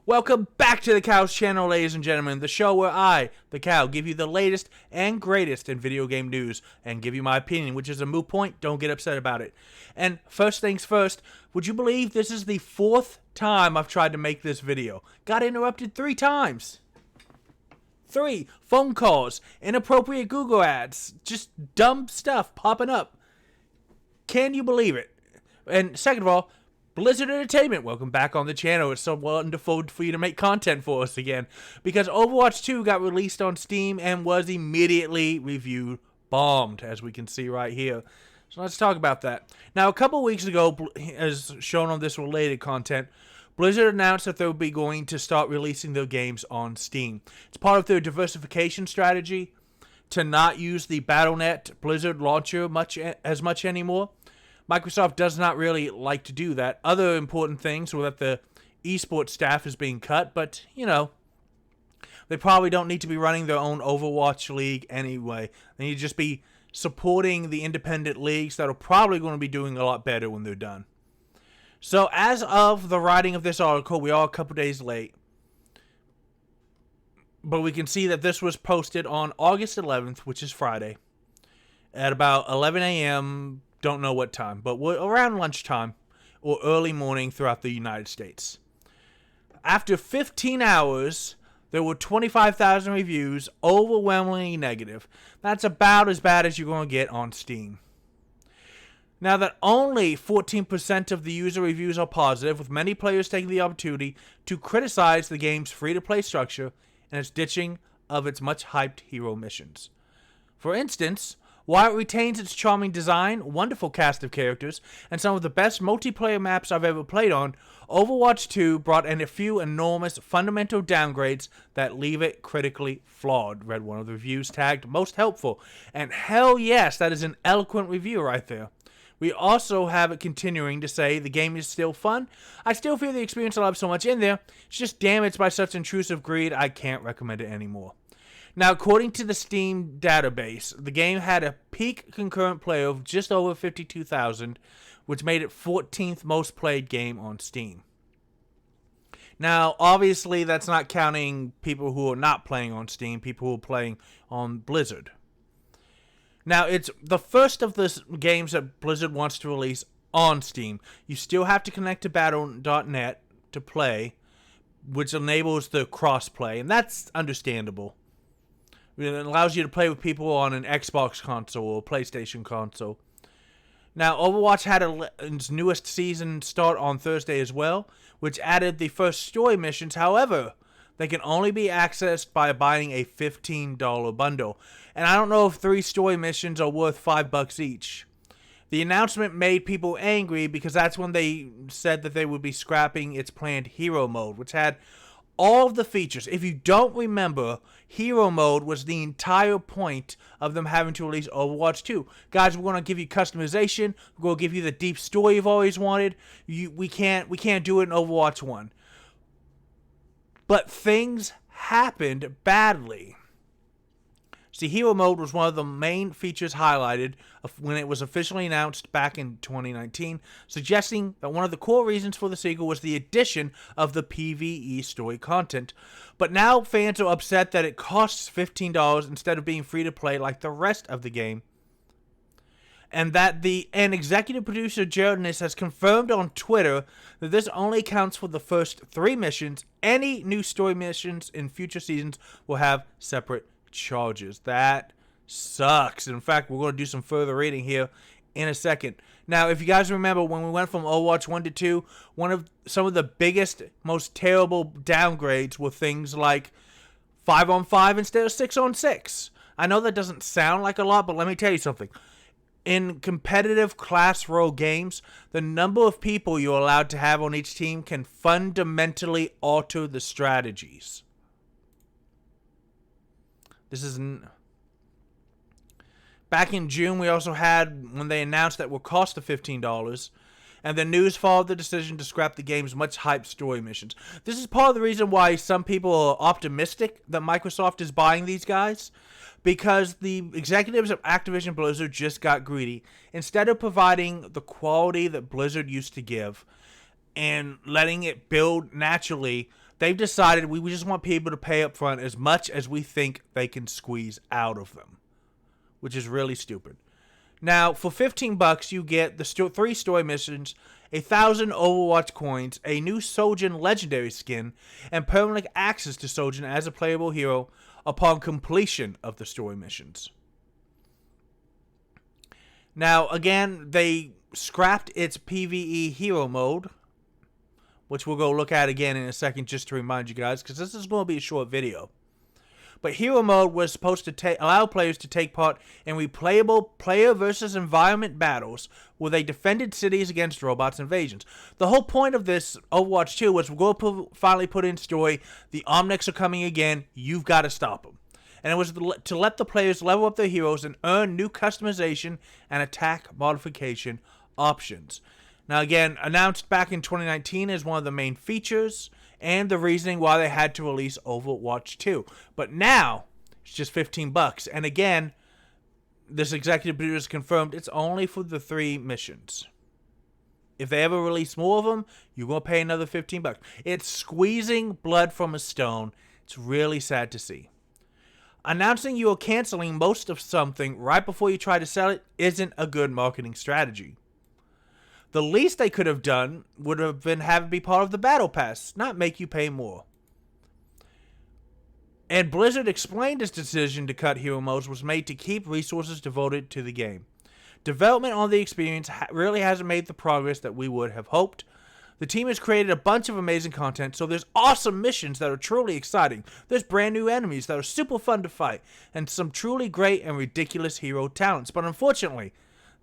Welcome back to the Cow's channel, ladies and gentlemen, the show where I, the Cow, give you the latest and greatest in video game news and give you my opinion, which is a moot point. Don't get upset about it. And first things first, would you believe this is the fourth time I've tried to make this video? Got interrupted 3 times. 3 phone calls, inappropriate Google ads, just dumb stuff popping up. Can you believe it? And second of all, Blizzard Entertainment, welcome back on the channel. It's so wonderful for you to make content for us again, because Overwatch 2 got released on Steam and was immediately reviewed bombed, as we can see right here. So let's talk about that. Now, a couple weeks ago, as shown on this related content, Blizzard announced that they would be going to start releasing their games on Steam. It's part of their diversification strategy to not use the Battle.net Blizzard launcher as much anymore. Microsoft does not really like to do that. Other important things were that the esports staff is being cut, but, you know, they probably don't need to be running their own Overwatch league anyway. They need to just be supporting the independent leagues that are probably going to be doing a lot better when they're done. So, as of the writing of this article, we are a couple days late. But we can see that this was posted on August 11th, which is Friday, at about 11 a.m., don't know what time, but we're around lunchtime or early morning throughout the United States. After 15 hours, there were 25,000 reviews, overwhelmingly negative. That's about as bad as you're going to get on Steam. Now that only 14% of the user reviews are positive, with many players taking the opportunity to criticize the game's free-to-play structure and its ditching of its much-hyped hero missions. For instance, while it retains its charming design, wonderful cast of characters, and some of the best multiplayer maps I've ever played on, Overwatch 2 brought in a few enormous fundamental downgrades that leave it critically flawed, read one of the reviews tagged most helpful. And hell yes, that is an eloquent review right there. We also have it continuing to say the game is still fun. I still feel the experience I love so much in there. It's just damaged by such intrusive greed, I can't recommend it anymore. Now, according to the Steam database, the game had a peak concurrent player of just over 52,000, which made it 14th most played game on Steam. Now, obviously, that's not counting people who are not playing on Steam, people who are playing on Blizzard. Now, it's the first of the games that Blizzard wants to release on Steam. You still have to connect to Battle.net to play, which enables the cross-play, and that's understandable. It allows you to play with people on an Xbox console or PlayStation console. Now, Overwatch had its newest season start on Thursday as well, which added the first story missions. However, they can only be accessed by buying a $15 bundle. And I don't know if 3 story missions are worth $5 each. The announcement made people angry because that's when they said that they would be scrapping its planned hero mode, which had all of the features. If you don't remember, Hero Mode was the entire point of them having to release Overwatch 2. Guys, we're going to give you customization. We're going to give you the deep story you've always wanted. We can't do it in Overwatch 1. But things happened badly. See, Hero Mode was one of the main features highlighted when it was officially announced back in 2019, suggesting that one of the core reasons for the sequel was the addition of the PvE story content. But now fans are upset that it costs $15 instead of being free to play like the rest of the game. And that an executive producer, Jared Niss, has confirmed on Twitter that this only counts for the first 3 missions. Any new story missions in future seasons will have separate charges. That sucks. In fact, we're going to do some further reading here in a second. Now, if you guys remember when we went from Overwatch 1 to 2, some of the biggest, most terrible downgrades were things like 5-on-5 instead of 6-on-6. I know that doesn't sound like a lot, but let me tell you something. In competitive class role games, the number of people you're allowed to have on each team can fundamentally alter the strategies. This is back in June. We also had when they announced that will cost the $15, and the news followed the decision to scrap the game's much hyped story missions. This is part of the reason why some people are optimistic that Microsoft is buying these guys, because the executives of Activision Blizzard just got greedy. Instead of providing the quality that Blizzard used to give and letting it build naturally, They've decided we just want people to pay up front as much as we think they can squeeze out of them, which is really stupid. Now, for $15, you get the 3 story missions, 1,000 Overwatch coins, a new Sojourn legendary skin, and permanent access to Sojourn as a playable hero upon completion of the story missions. Now, again, they scrapped its PvE hero mode, which we'll go look at again in a second just to remind you guys, because this is going to be a short video. But hero mode was supposed to allow players to take part in replayable player versus environment battles where they defended cities against robots invasions. The whole point of this Overwatch 2 was we're going to finally put in story, the Omnics are coming again, you've got to stop them. And it was to let the players level up their heroes and earn new customization and attack modification options. Now again, announced back in 2019 as one of the main features and the reasoning why they had to release Overwatch 2. But now, it's just $15. And again, this executive producer confirmed it's only for the 3 missions. If they ever release more of them, you're going to pay another $15. It's squeezing blood from a stone. It's really sad to see. Announcing you are canceling most of something right before you try to sell it isn't a good marketing strategy. The least they could have done would have been have it be part of the Battle Pass, not make you pay more. And Blizzard explained its decision to cut hero modes was made to keep resources devoted to the game. Development on the experience really hasn't made the progress that we would have hoped. The team has created a bunch of amazing content, so there's awesome missions that are truly exciting. There's brand new enemies that are super fun to fight, and some truly great and ridiculous hero talents. But unfortunately,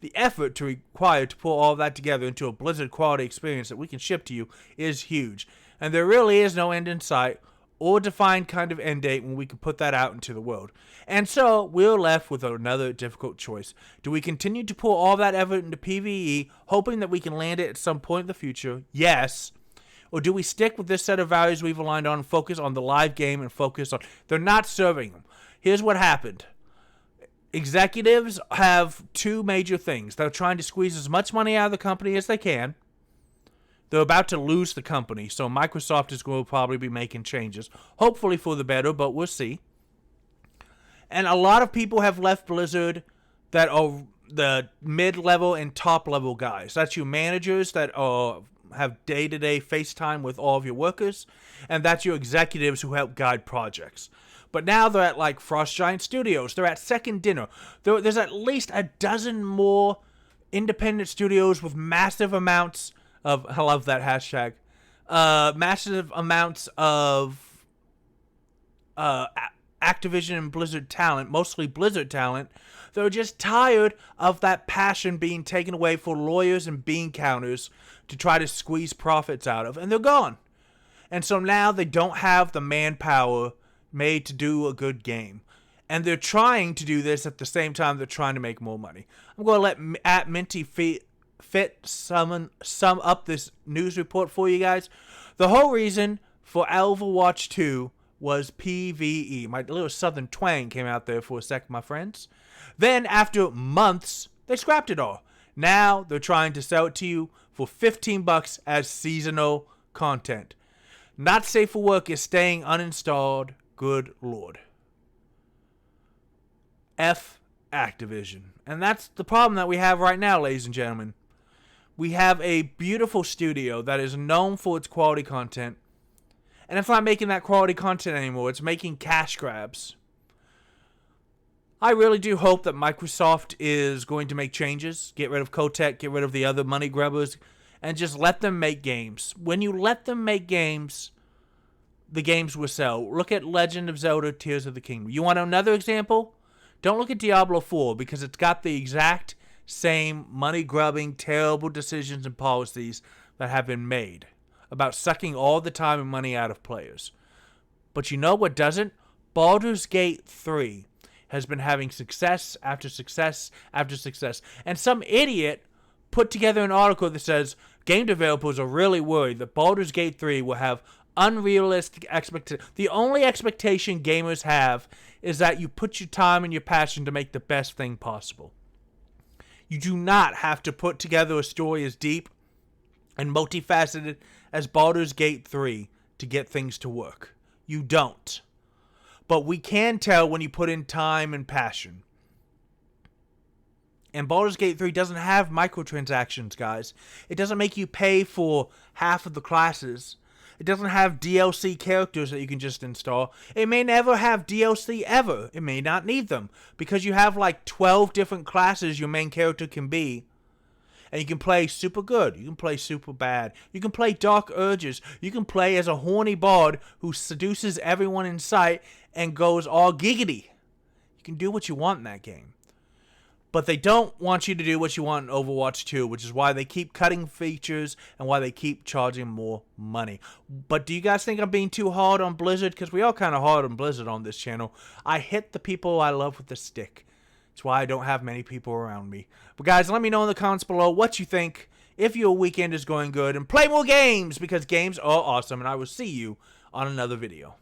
the effort required to pull all of that together into a Blizzard quality experience that we can ship to you is huge. And there really is no end in sight or defined kind of end date when we can put that out into the world. And so we're left with another difficult choice. Do we continue to pour all that effort into PvE, hoping that we can land it at some point in the future? Yes. Or do we stick with this set of values we've aligned on and focus on the live game and focus on... They're not serving them. Here's what happened. Executives have 2 major things. They're trying to squeeze as much money out of the company as they can. They're about to lose the company, so Microsoft is going to probably be making changes. Hopefully for the better, but we'll see. And a lot of people have left Blizzard that are the mid-level and top-level guys. That's your managers that have day-to-day FaceTime with all of your workers, and that's your executives who help guide projects. But now they're at like Frost Giant Studios. They're at Second Dinner. There's at least a dozen more independent studios with massive amounts of... I love that hashtag. Massive amounts of Activision and Blizzard talent, mostly Blizzard talent. They're just tired of that passion being taken away for lawyers and bean counters to try to squeeze profits out of. And they're gone. And so now they don't have the manpower made to do a good game. And they're trying to do this at the same time they're trying to make more money. I'm going to let at Minty Fit sum up this news report for you guys. The whole reason for Overwatch 2 was PvE. My little southern twang came out there for a second, my friends. Then, after months, they scrapped it all. Now, they're trying to sell it to you for $15 as seasonal content. Not safe for work is staying uninstalled. Good Lord. F Activision. And that's the problem that we have right now, ladies and gentlemen. We have a beautiful studio that is known for its quality content. And it's not making that quality content anymore. It's making cash grabs. I really do hope that Microsoft is going to make changes. Get rid of Kotick, get rid of the other money grubbers, and just let them make games. When you let them make games, the games will sell. Look at Legend of Zelda Tears of the Kingdom. You want another example? Don't look at Diablo 4 because it's got the exact same money-grubbing, terrible decisions and policies that have been made about sucking all the time and money out of players. But you know what doesn't? Baldur's Gate 3 has been having success after success after success. And some idiot put together an article that says game developers are really worried that Baldur's Gate 3 will have unrealistic expectations. The only expectation gamers have is that you put your time and your passion to make the best thing possible. You do not have to put together a story as deep and multifaceted as Baldur's Gate 3 to get things to work. You don't. But we can tell when you put in time and passion. And Baldur's Gate 3 doesn't have microtransactions, guys. It doesn't make you pay for half of the classes. It doesn't have DLC characters that you can just install. It may never have DLC ever. It may not need them. Because you have like 12 different classes your main character can be. And you can play super good. You can play super bad. You can play dark urges. You can play as a horny bard who seduces everyone in sight and goes all giggity. You can do what you want in that game. But they don't want you to do what you want in Overwatch 2, which is why they keep cutting features and why they keep charging more money. But do you guys think I'm being too hard on Blizzard? Because we are kind of hard on Blizzard on this channel. I hit the people I love with a stick. That's why I don't have many people around me. But guys, let me know in the comments below what you think, if your weekend is going good, and play more games, because games are awesome, and I will see you on another video.